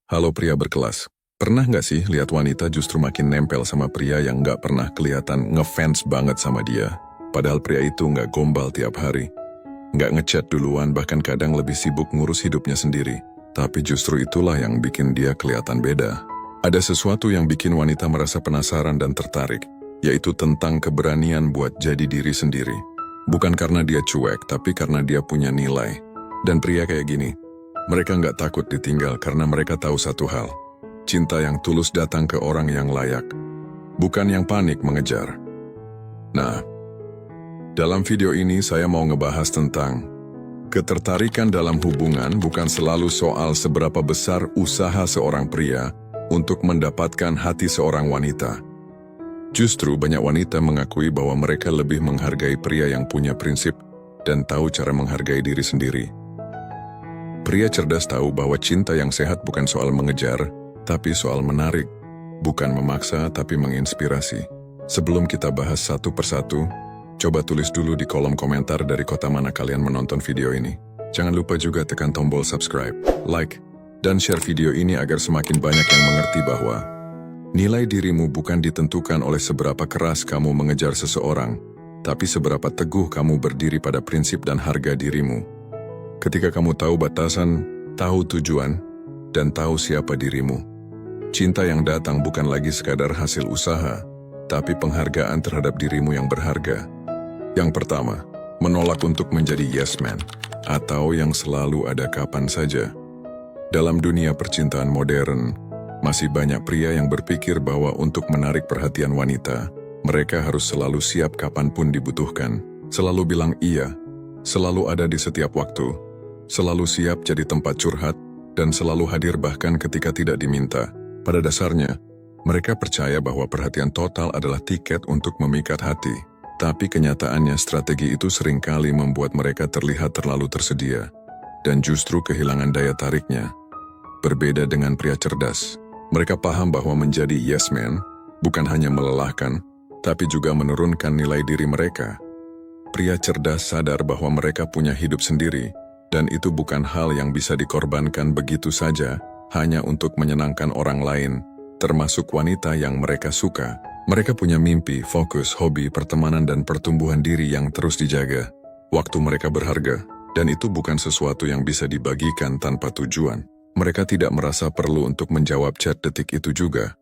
Halo pria berkelas. Pernah nggak sih lihat wanita justru makin nempel sama pria yang nggak pernah kelihatan ngefans banget sama dia? Padahal pria itu nggak gombal tiap hari. Nggak ngechat duluan, bahkan kadang lebih sibuk ngurus hidupnya sendiri. Tapi justru itulah yang bikin dia kelihatan beda. Ada sesuatu yang bikin wanita merasa penasaran dan tertarik, yaitu tentang keberanian buat jadi diri sendiri. Bukan karena dia cuek, tapi karena dia punya nilai. Dan pria kayak gini, mereka nggak takut ditinggal karena mereka tahu satu hal. Cinta yang tulus datang ke orang yang layak, bukan yang panik mengejar. Nah, dalam video ini saya mau ngebahas tentang ketertarikan dalam hubungan bukan selalu soal seberapa besar usaha seorang pria untuk mendapatkan hati seorang wanita. Justru banyak wanita mengakui bahwa mereka lebih menghargai pria yang punya prinsip dan tahu cara menghargai diri sendiri. Pria cerdas tahu bahwa cinta yang sehat bukan soal mengejar, tapi soal menarik. Bukan memaksa, tapi menginspirasi. Sebelum kita bahas satu persatu, coba tulis dulu di kolom komentar dari kota mana kalian menonton video ini. Jangan lupa juga tekan tombol subscribe, like, dan share video ini agar semakin banyak yang mengerti bahwa nilai dirimu bukan ditentukan oleh seberapa keras kamu mengejar seseorang, tapi seberapa teguh kamu berdiri pada prinsip dan harga dirimu. Ketika kamu tahu batasan, tahu tujuan, dan tahu siapa dirimu, cinta yang datang bukan lagi sekadar hasil usaha, tapi penghargaan terhadap dirimu yang berharga. Yang pertama, menolak untuk menjadi yes man, atau yang selalu ada kapan saja. Dalam dunia percintaan modern, masih banyak pria yang berpikir bahwa untuk menarik perhatian wanita, mereka harus selalu siap kapanpun dibutuhkan, selalu bilang iya, selalu ada di setiap waktu, selalu siap jadi tempat curhat, dan selalu hadir bahkan ketika tidak diminta. Pada dasarnya, mereka percaya bahwa perhatian total adalah tiket untuk memikat hati. Tapi kenyataannya strategi itu seringkali membuat mereka terlihat terlalu tersedia, dan justru kehilangan daya tariknya. Berbeda dengan pria cerdas, mereka paham bahwa menjadi yes man bukan hanya melelahkan, tapi juga menurunkan nilai diri mereka. Pria cerdas sadar bahwa mereka punya hidup sendiri, dan itu bukan hal yang bisa dikorbankan begitu saja, hanya untuk menyenangkan orang lain, termasuk wanita yang mereka suka. Mereka punya mimpi, fokus, hobi, pertemanan, dan pertumbuhan diri yang terus dijaga. Waktu mereka berharga, dan itu bukan sesuatu yang bisa dibagikan tanpa tujuan. Mereka tidak merasa perlu untuk menjawab chat detik itu juga,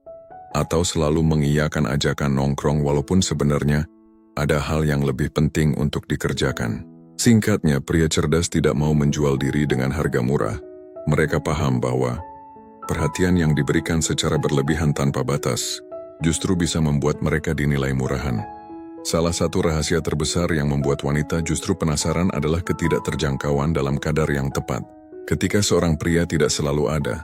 atau selalu mengiyakan ajakan nongkrong walaupun sebenarnya ada hal yang lebih penting untuk dikerjakan. Singkatnya, pria cerdas tidak mau menjual diri dengan harga murah. Mereka paham bahwa perhatian yang diberikan secara berlebihan tanpa batas justru bisa membuat mereka dinilai murahan. Salah satu rahasia terbesar yang membuat wanita justru penasaran adalah ketidakterjangkauan dalam kadar yang tepat. Ketika seorang pria tidak selalu ada,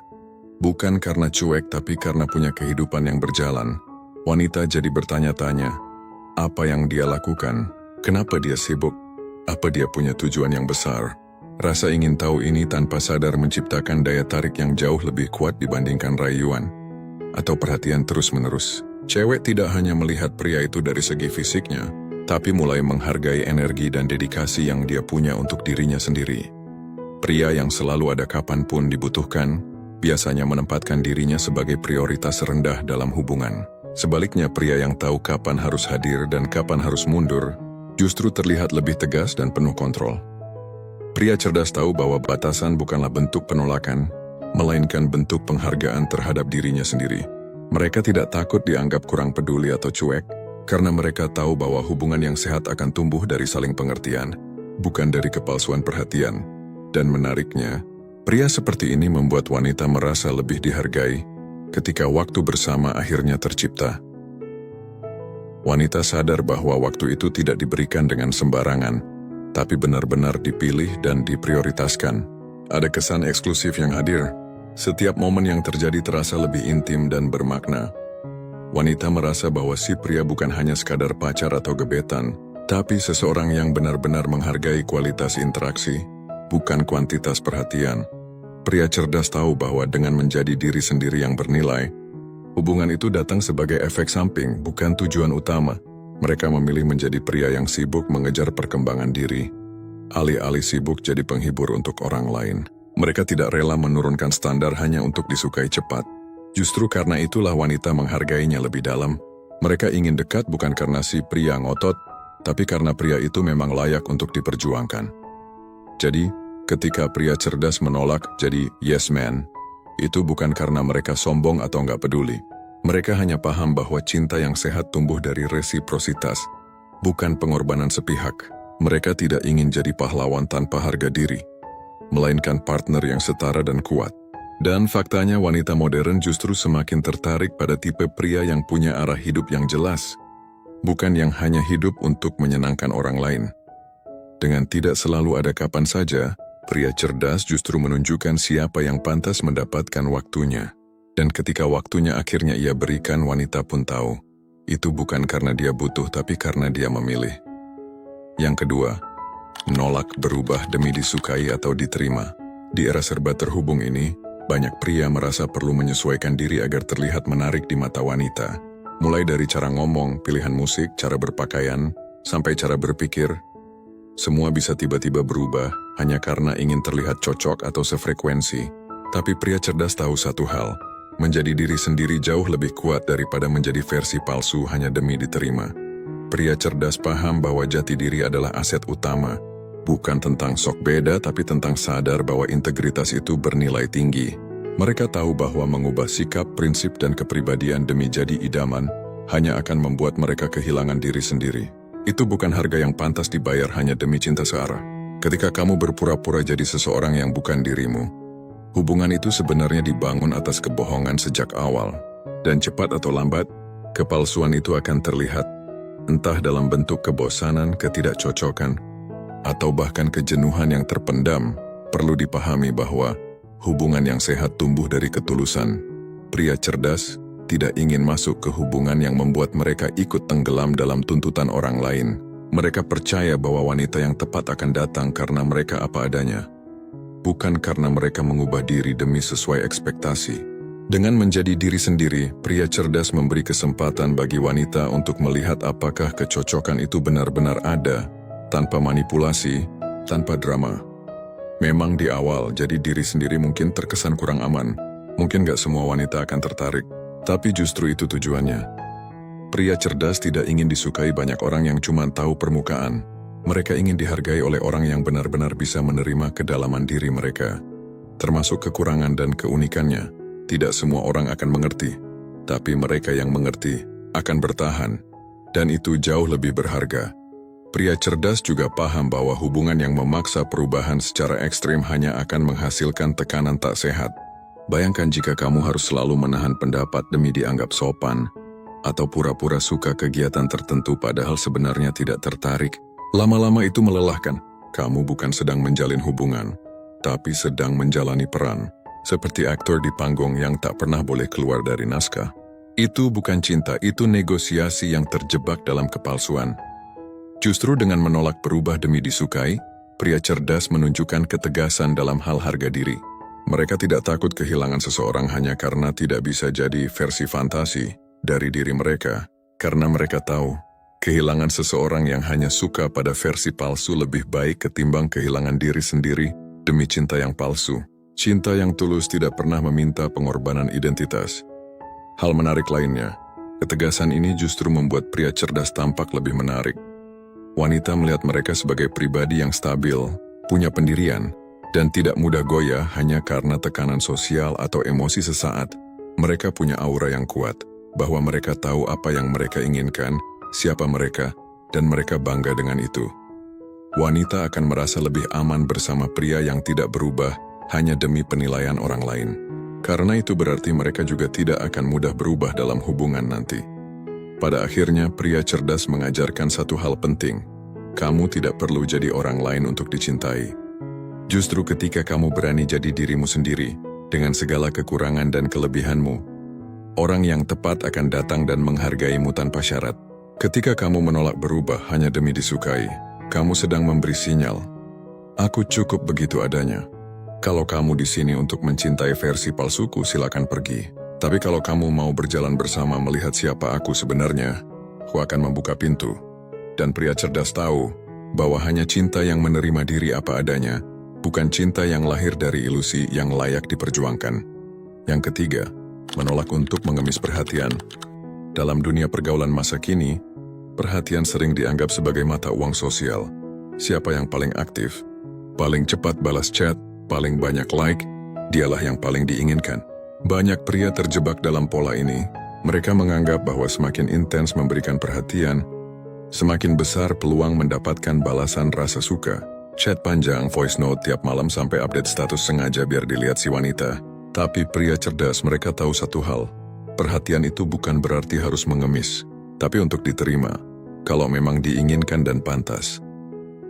bukan karena cuek tapi karena punya kehidupan yang berjalan, wanita jadi bertanya-tanya, apa yang dia lakukan, kenapa dia sibuk, apa dia punya tujuan yang besar. Rasa ingin tahu ini tanpa sadar menciptakan daya tarik yang jauh lebih kuat dibandingkan rayuan atau perhatian terus-menerus. Cewek tidak hanya melihat pria itu dari segi fisiknya, tapi mulai menghargai energi dan dedikasi yang dia punya untuk dirinya sendiri. Pria yang selalu ada kapanpun dibutuhkan, biasanya menempatkan dirinya sebagai prioritas rendah dalam hubungan. Sebaliknya, pria yang tahu kapan harus hadir dan kapan harus mundur, justru terlihat lebih tegas dan penuh kontrol. Pria cerdas tahu bahwa batasan bukanlah bentuk penolakan, melainkan bentuk penghargaan terhadap dirinya sendiri. Mereka tidak takut dianggap kurang peduli atau cuek, karena mereka tahu bahwa hubungan yang sehat akan tumbuh dari saling pengertian, bukan dari kepalsuan perhatian. Dan menariknya, pria seperti ini membuat wanita merasa lebih dihargai ketika waktu bersama akhirnya tercipta. Wanita sadar bahwa waktu itu tidak diberikan dengan sembarangan, tapi benar-benar dipilih dan diprioritaskan. Ada kesan eksklusif yang hadir. Setiap momen yang terjadi terasa lebih intim dan bermakna. Wanita merasa bahwa si pria bukan hanya sekadar pacar atau gebetan, tapi seseorang yang benar-benar menghargai kualitas interaksi, bukan kuantitas perhatian. Pria cerdas tahu bahwa dengan menjadi diri sendiri yang bernilai, hubungan itu datang sebagai efek samping, bukan tujuan utama. Mereka memilih menjadi pria yang sibuk mengejar perkembangan diri, alih-alih sibuk jadi penghibur untuk orang lain. Mereka tidak rela menurunkan standar hanya untuk disukai cepat. Justru karena itulah wanita menghargainya lebih dalam. Mereka ingin dekat bukan karena si pria ngotot, tapi karena pria itu memang layak untuk diperjuangkan. Jadi, ketika pria cerdas menolak jadi yes man, itu bukan karena mereka sombong atau nggak peduli. Mereka hanya paham bahwa cinta yang sehat tumbuh dari resiprositas, bukan pengorbanan sepihak. Mereka tidak ingin jadi pahlawan tanpa harga diri, melainkan partner yang setara dan kuat. Dan faktanya wanita modern justru semakin tertarik pada tipe pria yang punya arah hidup yang jelas, bukan yang hanya hidup untuk menyenangkan orang lain. Dengan tidak selalu ada kapan saja, pria cerdas justru menunjukkan siapa yang pantas mendapatkan waktunya. Dan ketika waktunya akhirnya ia berikan, wanita pun tahu, itu bukan karena dia butuh tapi karena dia memilih. Yang kedua, menolak berubah demi disukai atau diterima. Di era serba terhubung ini, banyak pria merasa perlu menyesuaikan diri agar terlihat menarik di mata wanita. Mulai dari cara ngomong, pilihan musik, cara berpakaian, sampai cara berpikir, semua bisa tiba-tiba berubah hanya karena ingin terlihat cocok atau sefrekuensi. Tapi pria cerdas tahu satu hal, menjadi diri sendiri jauh lebih kuat daripada menjadi versi palsu hanya demi diterima. Pria cerdas paham bahwa jati diri adalah aset utama, bukan tentang sok beda tapi tentang sadar bahwa integritas itu bernilai tinggi. Mereka tahu bahwa mengubah sikap, prinsip, dan kepribadian demi jadi idaman hanya akan membuat mereka kehilangan diri sendiri. Itu bukan harga yang pantas dibayar hanya demi cinta searah. Ketika kamu berpura-pura jadi seseorang yang bukan dirimu, hubungan itu sebenarnya dibangun atas kebohongan sejak awal. Dan cepat atau lambat, kepalsuan itu akan terlihat, entah dalam bentuk kebosanan, ketidakcocokan, atau bahkan kejenuhan yang terpendam. Perlu dipahami bahwa hubungan yang sehat tumbuh dari ketulusan. Pria cerdas tidak ingin masuk ke hubungan yang membuat mereka ikut tenggelam dalam tuntutan orang lain. Mereka percaya bahwa wanita yang tepat akan datang karena mereka apa adanya, bukan karena mereka mengubah diri demi sesuai ekspektasi. Dengan menjadi diri sendiri, pria cerdas memberi kesempatan bagi wanita untuk melihat apakah kecocokan itu benar-benar ada, tanpa manipulasi, tanpa drama. Memang di awal, jadi diri sendiri mungkin terkesan kurang aman. Mungkin gak semua wanita akan tertarik, tapi justru itu tujuannya. Pria cerdas tidak ingin disukai banyak orang yang cuma tahu permukaan. Mereka ingin dihargai oleh orang yang benar-benar bisa menerima kedalaman diri mereka, termasuk kekurangan dan keunikannya. Tidak semua orang akan mengerti, tapi mereka yang mengerti akan bertahan, dan itu jauh lebih berharga. Pria cerdas juga paham bahwa hubungan yang memaksa perubahan secara ekstrim hanya akan menghasilkan tekanan tak sehat. Bayangkan jika kamu harus selalu menahan pendapat demi dianggap sopan, atau pura-pura suka kegiatan tertentu padahal sebenarnya tidak tertarik. Lama-lama itu melelahkan. Kamu bukan sedang menjalin hubungan, tapi sedang menjalani peran. Seperti aktor di panggung yang tak pernah boleh keluar dari naskah. Itu bukan cinta, itu negosiasi yang terjebak dalam kepalsuan. Justru dengan menolak berubah demi disukai, pria cerdas menunjukkan ketegasan dalam hal harga diri. Mereka tidak takut kehilangan seseorang hanya karena tidak bisa jadi versi fantasi dari diri mereka. Karena mereka tahu, kehilangan seseorang yang hanya suka pada versi palsu lebih baik ketimbang kehilangan diri sendiri demi cinta yang palsu. Cinta yang tulus tidak pernah meminta pengorbanan identitas. Hal menarik lainnya, ketegasan ini justru membuat pria cerdas tampak lebih menarik. Wanita melihat mereka sebagai pribadi yang stabil, punya pendirian, dan tidak mudah goyah hanya karena tekanan sosial atau emosi sesaat. Mereka punya aura yang kuat, bahwa mereka tahu apa yang mereka inginkan, siapa mereka, dan mereka bangga dengan itu. Wanita akan merasa lebih aman bersama pria yang tidak berubah hanya demi penilaian orang lain. Karena itu berarti mereka juga tidak akan mudah berubah dalam hubungan nanti. Pada akhirnya, pria cerdas mengajarkan satu hal penting. Kamu tidak perlu jadi orang lain untuk dicintai. Justru ketika kamu berani jadi dirimu sendiri, dengan segala kekurangan dan kelebihanmu, orang yang tepat akan datang dan menghargaimu tanpa syarat. Ketika kamu menolak berubah hanya demi disukai, kamu sedang memberi sinyal, aku cukup begitu adanya. Kalau kamu di sini untuk mencintai versi palsuku, silakan pergi. Tapi kalau kamu mau berjalan bersama melihat siapa aku sebenarnya, aku akan membuka pintu. Dan pria cerdas tahu bahwa hanya cinta yang menerima diri apa adanya bukan cinta yang lahir dari ilusi yang layak diperjuangkan. Yang ketiga, menolak untuk mengemis perhatian. Dalam dunia pergaulan masa kini, perhatian sering dianggap sebagai mata uang sosial. Siapa yang paling aktif, paling cepat balas chat, paling banyak like, dialah yang paling diinginkan. Banyak pria terjebak dalam pola ini. Mereka menganggap bahwa semakin intens memberikan perhatian, semakin besar peluang mendapatkan balasan rasa suka. Chat panjang, voice note tiap malam sampai update status sengaja biar dilihat si wanita. Tapi pria cerdas mereka tahu satu hal. Perhatian itu bukan berarti harus mengemis, tapi untuk diterima, kalau memang diinginkan dan pantas.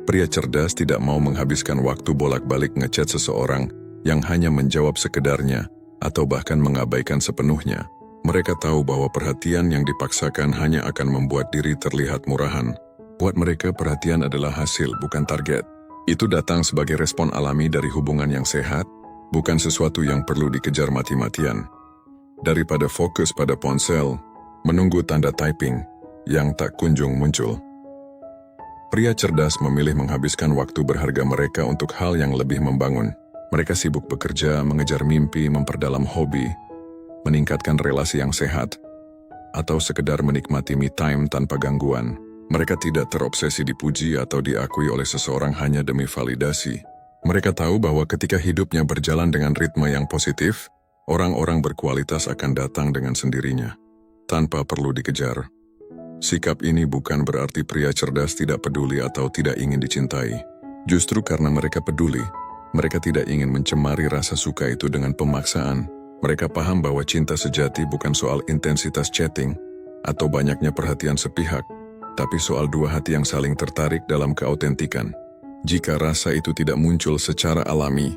Pria cerdas tidak mau menghabiskan waktu bolak-balik ngechat seseorang yang hanya menjawab sekedarnya atau bahkan mengabaikan sepenuhnya. Mereka tahu bahwa perhatian yang dipaksakan hanya akan membuat diri terlihat murahan. Buat mereka perhatian adalah hasil, bukan target. Itu datang sebagai respon alami dari hubungan yang sehat, bukan sesuatu yang perlu dikejar mati-matian. Daripada fokus pada ponsel, menunggu tanda typing yang tak kunjung muncul. Pria cerdas memilih menghabiskan waktu berharga mereka untuk hal yang lebih membangun. Mereka sibuk bekerja, mengejar mimpi, memperdalam hobi, meningkatkan relasi yang sehat, atau sekedar menikmati me time tanpa gangguan. Mereka tidak terobsesi dipuji atau diakui oleh seseorang hanya demi validasi. Mereka tahu bahwa ketika hidupnya berjalan dengan ritme yang positif, orang-orang berkualitas akan datang dengan sendirinya, tanpa perlu dikejar. Sikap ini bukan berarti pria cerdas tidak peduli atau tidak ingin dicintai. Justru karena mereka peduli, mereka tidak ingin mencemari rasa suka itu dengan pemaksaan. Mereka paham bahwa cinta sejati bukan soal intensitas chatting atau banyaknya perhatian sepihak, tapi soal dua hati yang saling tertarik dalam keautentikan. Jika rasa itu tidak muncul secara alami,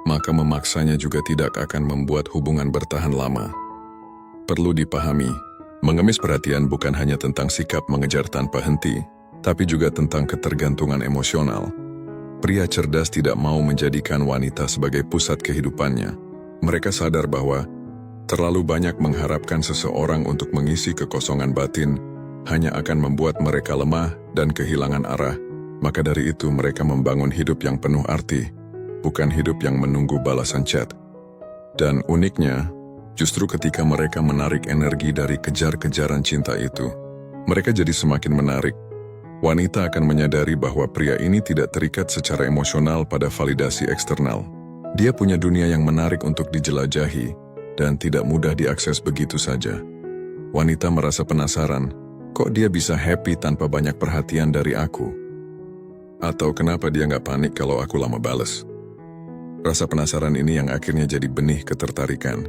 maka memaksanya juga tidak akan membuat hubungan bertahan lama. Perlu dipahami, mengemis perhatian bukan hanya tentang sikap mengejar tanpa henti, tapi juga tentang ketergantungan emosional. Pria cerdas tidak mau menjadikan wanita sebagai pusat kehidupannya. Mereka sadar bahwa terlalu banyak mengharapkan seseorang untuk mengisi kekosongan batin hanya akan membuat mereka lemah dan kehilangan arah. Maka dari itu mereka membangun hidup yang penuh arti, bukan hidup yang menunggu balasan chat. Dan uniknya, justru ketika mereka menarik energi dari kejar-kejaran cinta itu, mereka jadi semakin menarik. Wanita akan menyadari bahwa pria ini tidak terikat secara emosional pada validasi eksternal. Dia punya dunia yang menarik untuk dijelajahi dan tidak mudah diakses begitu saja. Wanita merasa penasaran, kok dia bisa happy tanpa banyak perhatian dari aku? Atau kenapa dia nggak panik kalau aku lama bales? Rasa penasaran ini yang akhirnya jadi benih ketertarikan.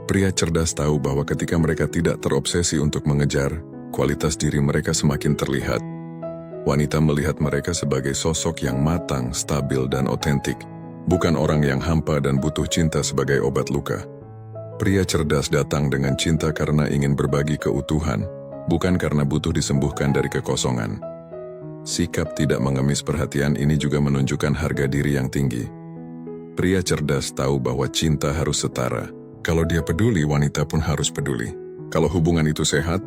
Pria cerdas tahu bahwa ketika mereka tidak terobsesi untuk mengejar, kualitas diri mereka semakin terlihat. Wanita melihat mereka sebagai sosok yang matang, stabil, dan otentik, bukan orang yang hampa dan butuh cinta sebagai obat luka. Pria cerdas datang dengan cinta karena ingin berbagi keutuhan, bukan karena butuh disembuhkan dari kekosongan. Sikap tidak mengemis perhatian ini juga menunjukkan harga diri yang tinggi. Pria cerdas tahu bahwa cinta harus setara. Kalau dia peduli, wanita pun harus peduli. Kalau hubungan itu sehat,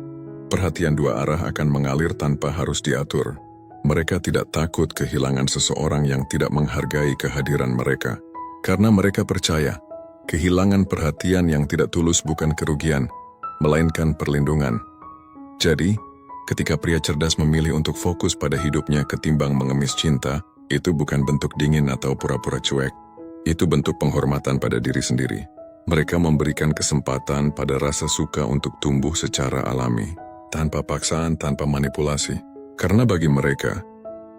perhatian dua arah akan mengalir tanpa harus diatur. Mereka tidak takut kehilangan seseorang yang tidak menghargai kehadiran mereka. Karena mereka percaya, kehilangan perhatian yang tidak tulus bukan kerugian, melainkan perlindungan. Jadi, ketika pria cerdas memilih untuk fokus pada hidupnya ketimbang mengemis cinta, itu bukan bentuk dingin atau pura-pura cuek. Itu bentuk penghormatan pada diri sendiri. Mereka memberikan kesempatan pada rasa suka untuk tumbuh secara alami, tanpa paksaan, tanpa manipulasi. Karena bagi mereka,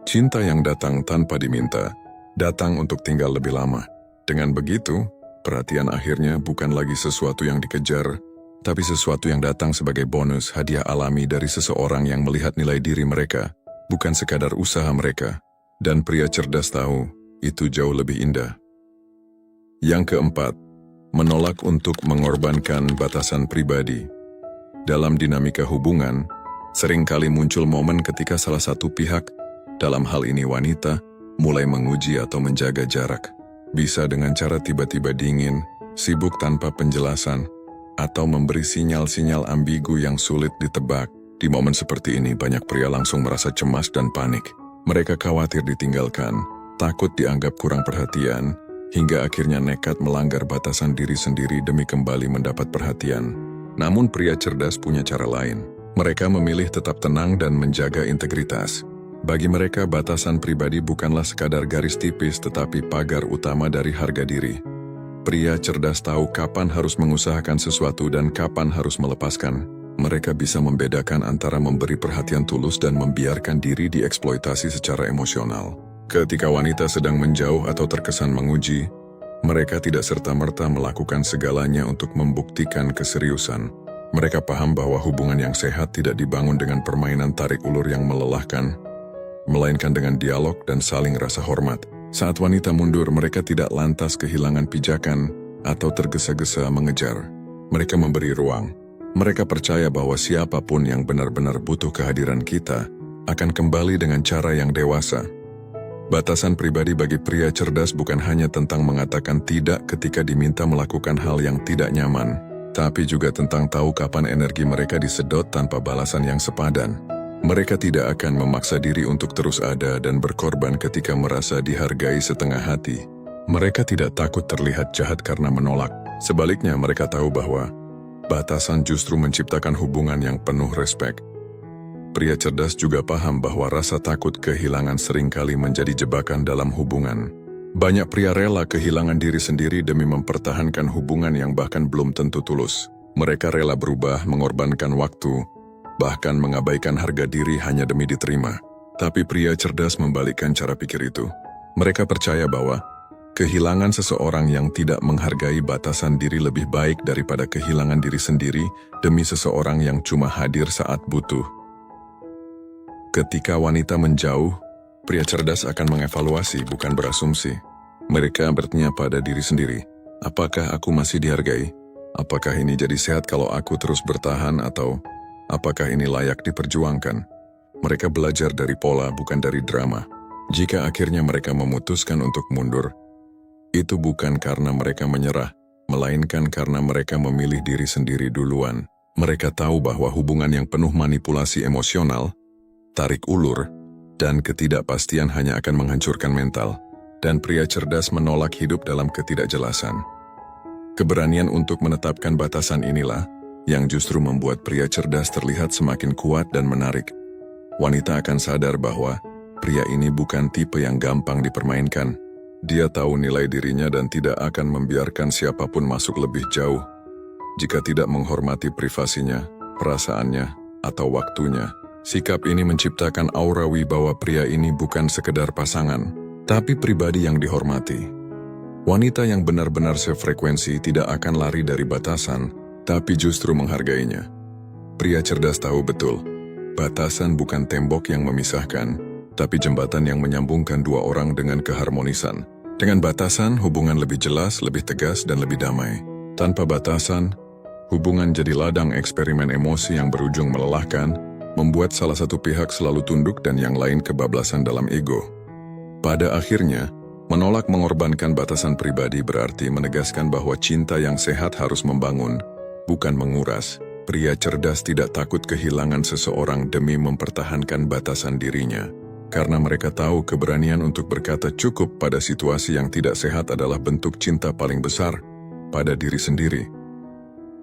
cinta yang datang tanpa diminta, datang untuk tinggal lebih lama. Dengan begitu, perhatian akhirnya bukan lagi sesuatu yang dikejar, tapi sesuatu yang datang sebagai bonus hadiah alami dari seseorang yang melihat nilai diri mereka, bukan sekadar usaha mereka. Dan pria cerdas tahu, itu jauh lebih indah. Yang keempat, menolak untuk mengorbankan batasan pribadi. Dalam dinamika hubungan, seringkali muncul momen ketika salah satu pihak, dalam hal ini wanita, mulai menguji atau menjaga jarak. Bisa dengan cara tiba-tiba dingin, sibuk tanpa penjelasan, atau memberi sinyal-sinyal ambigu yang sulit ditebak. Di momen seperti ini banyak pria langsung merasa cemas dan panik. Mereka khawatir ditinggalkan, takut dianggap kurang perhatian, hingga akhirnya nekat melanggar batasan diri sendiri demi kembali mendapat perhatian. Namun pria cerdas punya cara lain. Mereka memilih tetap tenang dan menjaga integritas. Bagi mereka, batasan pribadi bukanlah sekadar garis tipis tetapi pagar utama dari harga diri. Pria cerdas tahu kapan harus mengusahakan sesuatu dan kapan harus melepaskan. Mereka bisa membedakan antara memberi perhatian tulus dan membiarkan diri dieksploitasi secara emosional. Ketika wanita sedang menjauh atau terkesan menguji, mereka tidak serta-merta melakukan segalanya untuk membuktikan keseriusan. Mereka paham bahwa hubungan yang sehat tidak dibangun dengan permainan tarik ulur yang melelahkan, melainkan dengan dialog dan saling rasa hormat. Saat wanita mundur, mereka tidak lantas kehilangan pijakan atau tergesa-gesa mengejar. Mereka memberi ruang. Mereka percaya bahwa siapapun yang benar-benar butuh kehadiran kita akan kembali dengan cara yang dewasa. Batasan pribadi bagi pria cerdas bukan hanya tentang mengatakan tidak ketika diminta melakukan hal yang tidak nyaman, tapi juga tentang tahu kapan energi mereka disedot tanpa balasan yang sepadan. Mereka tidak akan memaksa diri untuk terus ada dan berkorban ketika merasa dihargai setengah hati. Mereka tidak takut terlihat jahat karena menolak. Sebaliknya, mereka tahu bahwa batasan justru menciptakan hubungan yang penuh respek. Pria cerdas juga paham bahwa rasa takut kehilangan seringkali menjadi jebakan dalam hubungan. Banyak pria rela kehilangan diri sendiri demi mempertahankan hubungan yang bahkan belum tentu tulus. Mereka rela berubah, mengorbankan waktu, bahkan mengabaikan harga diri hanya demi diterima. Tapi pria cerdas membalikkan cara pikir itu. Mereka percaya bahwa kehilangan seseorang yang tidak menghargai batasan diri lebih baik daripada kehilangan diri sendiri demi seseorang yang cuma hadir saat butuh. Ketika wanita menjauh, pria cerdas akan mengevaluasi, bukan berasumsi. Mereka bertanya pada diri sendiri, apakah aku masih dihargai? Apakah ini jadi sehat kalau aku terus bertahan atau apakah ini layak diperjuangkan? Mereka belajar dari pola, bukan dari drama. Jika akhirnya mereka memutuskan untuk mundur, itu bukan karena mereka menyerah, melainkan karena mereka memilih diri sendiri duluan. Mereka tahu bahwa hubungan yang penuh manipulasi emosional, tarik ulur, dan ketidakpastian hanya akan menghancurkan mental. Dan pria cerdas menolak hidup dalam ketidakjelasan. Keberanian untuk menetapkan batasan inilah yang justru membuat pria cerdas terlihat semakin kuat dan menarik. Wanita akan sadar bahwa pria ini bukan tipe yang gampang dipermainkan. Dia tahu nilai dirinya dan tidak akan membiarkan siapapun masuk lebih jauh jika tidak menghormati privasinya, perasaannya, atau waktunya. Sikap ini menciptakan aura wibawa pria ini bukan sekedar pasangan, tapi pribadi yang dihormati. Wanita yang benar-benar sefrekuensi tidak akan lari dari batasan, tapi justru menghargainya. Pria cerdas tahu betul, batasan bukan tembok yang memisahkan, tapi jembatan yang menyambungkan dua orang dengan keharmonisan. Dengan batasan, hubungan lebih jelas, lebih tegas, dan lebih damai. Tanpa batasan, hubungan jadi ladang eksperimen emosi yang berujung melelahkan, membuat salah satu pihak selalu tunduk dan yang lain kebablasan dalam ego. Pada akhirnya, menolak mengorbankan batasan pribadi berarti menegaskan bahwa cinta yang sehat harus membangun, bukan menguras. Pria cerdas tidak takut kehilangan seseorang demi mempertahankan batasan dirinya. Karena mereka tahu keberanian untuk berkata cukup pada situasi yang tidak sehat adalah bentuk cinta paling besar pada diri sendiri.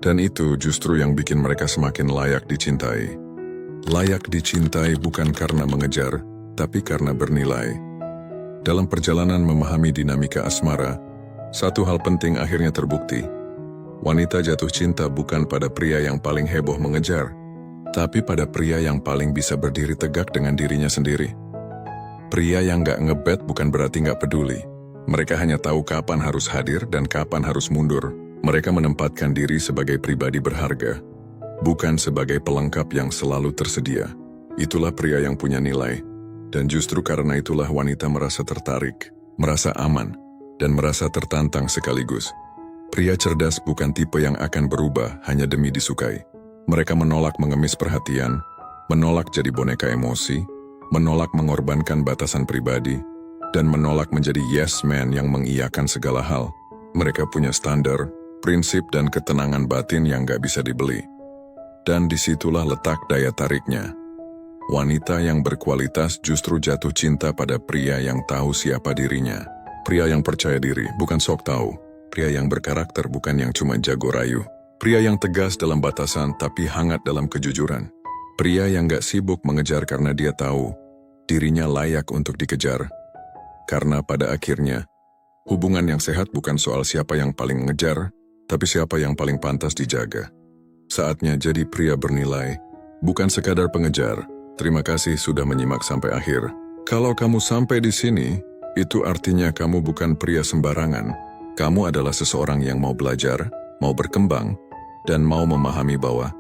Dan itu justru yang bikin mereka semakin layak dicintai. Layak dicintai bukan karena mengejar, tapi karena bernilai. Dalam perjalanan memahami dinamika asmara, satu hal penting akhirnya terbukti. Wanita jatuh cinta bukan pada pria yang paling heboh mengejar, tapi pada pria yang paling bisa berdiri tegak dengan dirinya sendiri. Pria yang gak ngebet bukan berarti gak peduli. Mereka hanya tahu kapan harus hadir dan kapan harus mundur. Mereka menempatkan diri sebagai pribadi berharga, bukan sebagai pelengkap yang selalu tersedia. Itulah pria yang punya nilai. Dan justru karena itulah wanita merasa tertarik, merasa aman, dan merasa tertantang sekaligus. Pria cerdas bukan tipe yang akan berubah hanya demi disukai. Mereka menolak mengemis perhatian, menolak jadi boneka emosi, menolak mengorbankan batasan pribadi, dan menolak menjadi yes man yang mengiyakan segala hal. Mereka punya standar, prinsip, dan ketenangan batin yang gak bisa dibeli. Dan disitulah letak daya tariknya. Wanita yang berkualitas justru jatuh cinta pada pria yang tahu siapa dirinya. Pria yang percaya diri, bukan sok tahu. Pria yang berkarakter, bukan yang cuma jago rayu. Pria yang tegas dalam batasan, tapi hangat dalam kejujuran. Pria yang gak sibuk mengejar karena dia tahu dirinya layak untuk dikejar. Karena pada akhirnya, hubungan yang sehat bukan soal siapa yang paling mengejar, tapi siapa yang paling pantas dijaga. Saatnya jadi pria bernilai, bukan sekadar pengejar. Terima kasih sudah menyimak sampai akhir. Kalau kamu sampai di sini, itu artinya kamu bukan pria sembarangan. Kamu adalah seseorang yang mau belajar, mau berkembang, dan mau memahami bahwa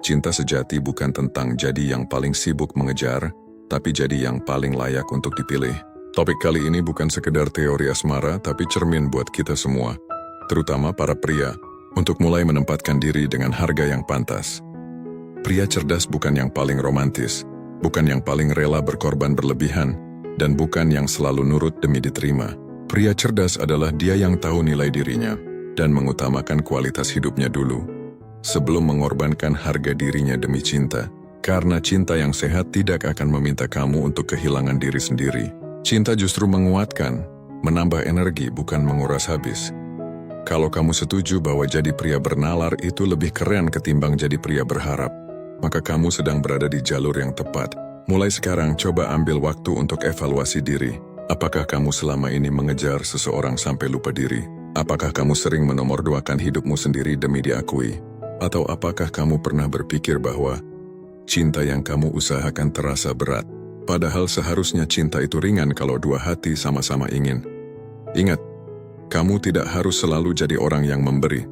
cinta sejati bukan tentang jadi yang paling sibuk mengejar, tapi jadi yang paling layak untuk dipilih. Topik kali ini bukan sekedar teori asmara, tapi cermin buat kita semua, terutama para pria, untuk mulai menempatkan diri dengan harga yang pantas. Pria cerdas bukan yang paling romantis, bukan yang paling rela berkorban berlebihan, dan bukan yang selalu nurut demi diterima. Pria cerdas adalah dia yang tahu nilai dirinya, dan mengutamakan kualitas hidupnya dulu, sebelum mengorbankan harga dirinya demi cinta. Karena cinta yang sehat tidak akan meminta kamu untuk kehilangan diri sendiri. Cinta justru menguatkan, menambah energi, bukan menguras habis. Kalau kamu setuju bahwa jadi pria bernalar itu lebih keren ketimbang jadi pria berharap, maka kamu sedang berada di jalur yang tepat. Mulai sekarang coba ambil waktu untuk evaluasi diri. Apakah kamu selama ini mengejar seseorang sampai lupa diri? Apakah kamu sering menomorduakan hidupmu sendiri demi diakui? Atau apakah kamu pernah berpikir bahwa cinta yang kamu usahakan terasa berat? Padahal seharusnya cinta itu ringan kalau dua hati sama-sama ingin. Ingat, kamu tidak harus selalu jadi orang yang memberi.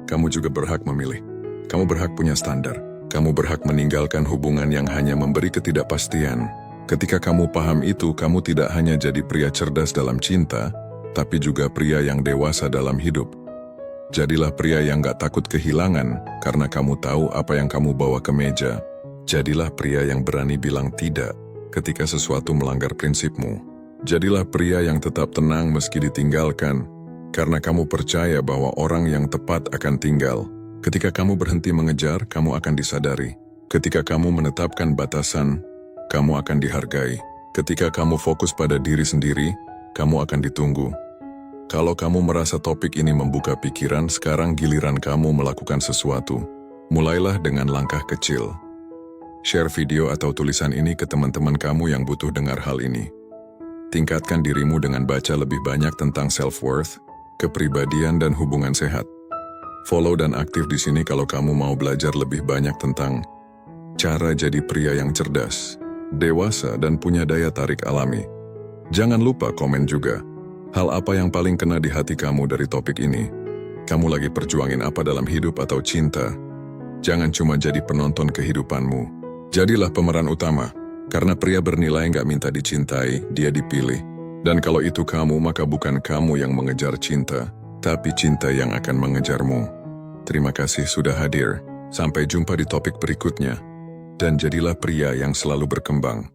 Kamu juga berhak memilih. Kamu berhak punya standar. Kamu berhak meninggalkan hubungan yang hanya memberi ketidakpastian. Ketika kamu paham itu, kamu tidak hanya jadi pria cerdas dalam cinta, tapi juga pria yang dewasa dalam hidup. Jadilah pria yang gak takut kehilangan, karena kamu tahu apa yang kamu bawa ke meja. Jadilah pria yang berani bilang tidak, ketika sesuatu melanggar prinsipmu. Jadilah pria yang tetap tenang meski ditinggalkan, karena kamu percaya bahwa orang yang tepat akan tinggal. Ketika kamu berhenti mengejar, kamu akan disadari. Ketika kamu menetapkan batasan, kamu akan dihargai. Ketika kamu fokus pada diri sendiri, kamu akan ditunggu. Kalau kamu merasa topik ini membuka pikiran, sekarang giliran kamu melakukan sesuatu. Mulailah dengan langkah kecil. Share video atau tulisan ini ke teman-teman kamu yang butuh dengar hal ini. Tingkatkan dirimu dengan baca lebih banyak tentang self-worth, kepribadian, dan hubungan sehat. Follow dan aktif di sini kalau kamu mau belajar lebih banyak tentang cara jadi pria yang cerdas, dewasa, dan punya daya tarik alami. Jangan lupa komen juga. Hal apa yang paling kena di hati kamu dari topik ini? Kamu lagi perjuangin apa dalam hidup atau cinta? Jangan cuma jadi penonton kehidupanmu. Jadilah pemeran utama. Karena pria bernilai nggak minta dicintai, dia dipilih. Dan kalau itu kamu, maka bukan kamu yang mengejar cinta, tapi cinta yang akan mengejarmu. Terima kasih sudah hadir. Sampai jumpa di topik berikutnya. Dan jadilah pria yang selalu berkembang.